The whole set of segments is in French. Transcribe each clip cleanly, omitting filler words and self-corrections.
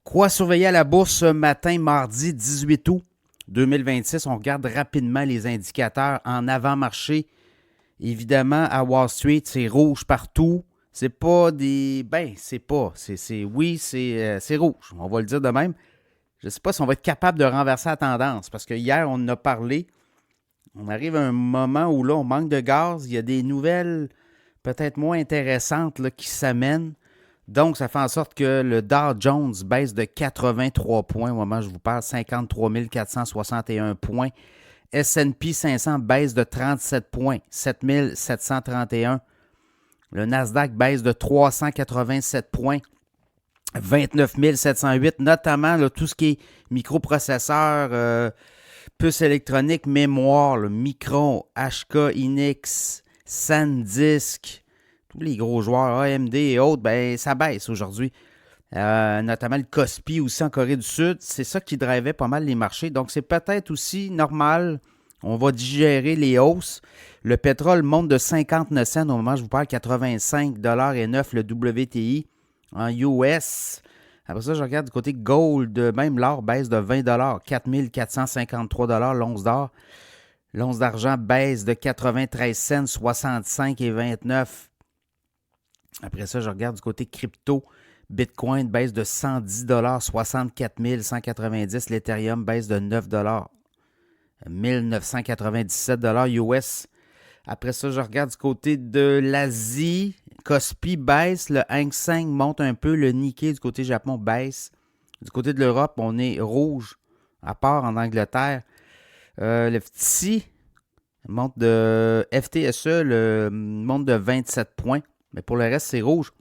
Quoi surveiller à la bourse ce matin, mardi 18 août 2026? On regarde rapidement les indicateurs en avant-marché. Évidemment, à Wall Street, c'est rouge partout. C'est pas des... Ben, c'est pas. C'est rouge. On va le dire de même. Je ne sais pas si on va être capable de renverser la tendance parce que hier, on en a parlé. On arrive à un moment où là, on manque de gaz. Il y a des nouvelles peut-être moins intéressantes là, qui s'amènent. Donc, ça fait en sorte que le Dow Jones baisse de 83 points au moment où je vous parle, 53 461 points. S&P 500 baisse de 37 points, 7 731. Le Nasdaq baisse de 387 points, 29 708. Notamment là, tout ce qui est microprocesseurs, puces électroniques, mémoire, là, Micron, HK, Hynix, SanDisk, tous les gros joueurs AMD et autres, ben, ça baisse aujourd'hui. Notamment le Kospi aussi en Corée du Sud. C'est ça qui drivait pas mal les marchés. Donc, c'est peut-être aussi normal. On va digérer les hausses. Le pétrole monte de 59 cents au moment où je vous parle, 85,9$ le WTI en US. Après ça, je regarde du côté gold. Même l'or baisse de 20$, 4453$ l'once d'or. L'once d'argent baisse de 93 cents, 65,29$. Après ça, je regarde du côté crypto. Bitcoin baisse de 110$, 64 190$. L'Ethereum baisse de 9$, 1997$ US. Après ça, je regarde du côté de l'Asie. Kospi baisse, le Hang Seng monte un peu, le Nikkei du côté Japon baisse. Du côté de l'Europe, on est rouge, à part en Angleterre. Le FTSE monte de FTSE, le monte de 27 points. Mais pour le reste, c'est rouge.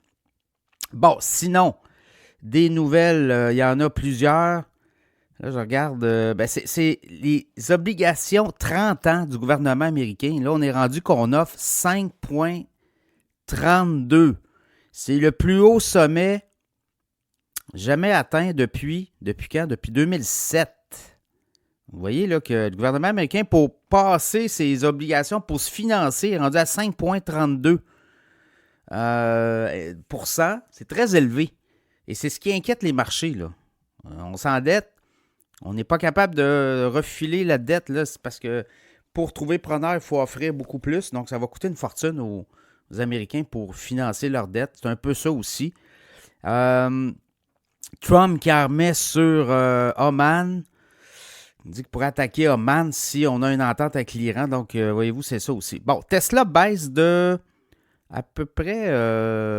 Bon, sinon, des nouvelles, il y en a plusieurs. Là, je regarde, c'est les obligations 30 ans du gouvernement américain. Là, on est rendu qu'on offre 5,32. C'est le plus haut sommet jamais atteint depuis quand? Depuis 2007. Vous voyez là que le gouvernement américain, pour passer ses obligations, pour se financer, est rendu à 5,32%. C'est très élevé. Et c'est ce qui inquiète les marchés, là. On s'endette. On n'est pas capable de refiler la dette, là. C'est parce que pour trouver preneur, il faut offrir beaucoup plus. Donc, ça va coûter une fortune aux Américains pour financer leur dette. C'est un peu ça aussi. Trump qui remet sur Oman. Il dit qu'il pourrait attaquer Oman si on a une entente avec l'Iran. Donc, voyez-vous, c'est ça aussi. Bon, Tesla baisse de à peu près,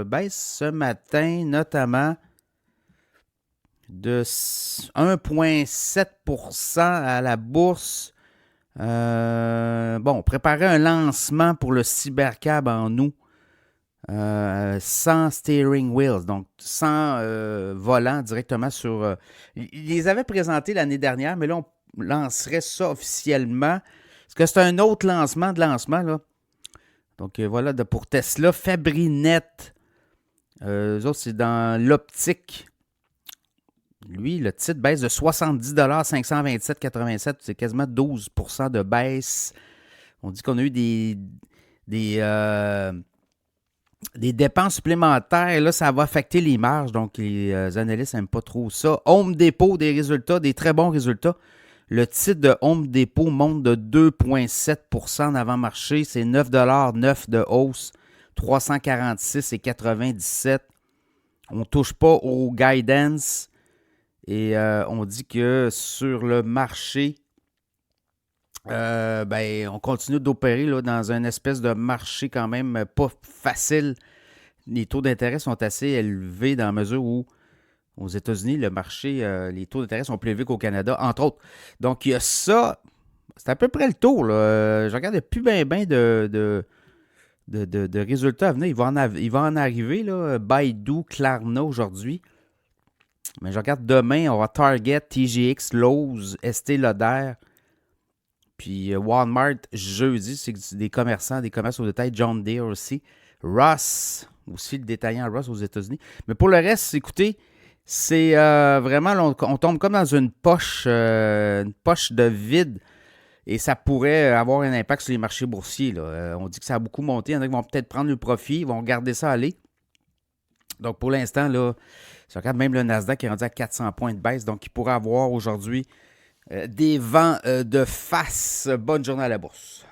baisse ce matin, notamment de 1,7% à la bourse. Préparer un lancement pour le Cybercab en août. Sans steering wheels, donc sans volant directement sur... ils les avaient présentés l'année dernière, mais là, on lancerait ça officiellement. Parce que c'est un autre lancement là. Donc voilà, pour Tesla, Fabrinet. Eux autres, c'est dans l'optique. Lui, le titre baisse de 70$, 527,87$. C'est quasiment 12% de baisse. On dit qu'on a eu des dépenses supplémentaires. Là, ça va affecter les marges. Donc, les analystes n'aiment pas trop ça. Home Depot, des très bons résultats. Le titre de Home Depot monte de 2,7% en avant-marché. C'est 9,9$ de hausse. 346,97$. On ne touche pas au guidance. Et on dit que sur le marché, on continue d'opérer là, dans une espèce de marché quand même pas facile. Les taux d'intérêt sont assez élevés dans la mesure où aux États-Unis, le marché, les taux d'intérêt sont plus élevés qu'au Canada, entre autres. Donc, il y a ça. C'est à peu près le tour. Là. Je regarde, il n'y a plus bien de résultats à venir. Il va en arriver. Là, Baidu, Klarna aujourd'hui. Mais je regarde demain, on va Target, TGX, Lowe's, Estée Lauder. Puis Walmart, jeudi, c'est des commerçants, des commerces au détail. John Deere aussi. Ross, aussi le détaillant Ross aux États-Unis. Mais pour le reste, écoutez, c'est vraiment, on tombe comme dans une poche de vide. Et ça pourrait avoir un impact sur les marchés boursiers. Là. On dit que ça a beaucoup monté. Il y en a qui vont peut-être prendre le profit. Ils vont regarder ça aller. Donc, pour l'instant, là, Si on regarde même le Nasdaq qui est rendu à 400 points de baisse, donc il pourrait avoir aujourd'hui des vents de face. Bonne journée à la bourse.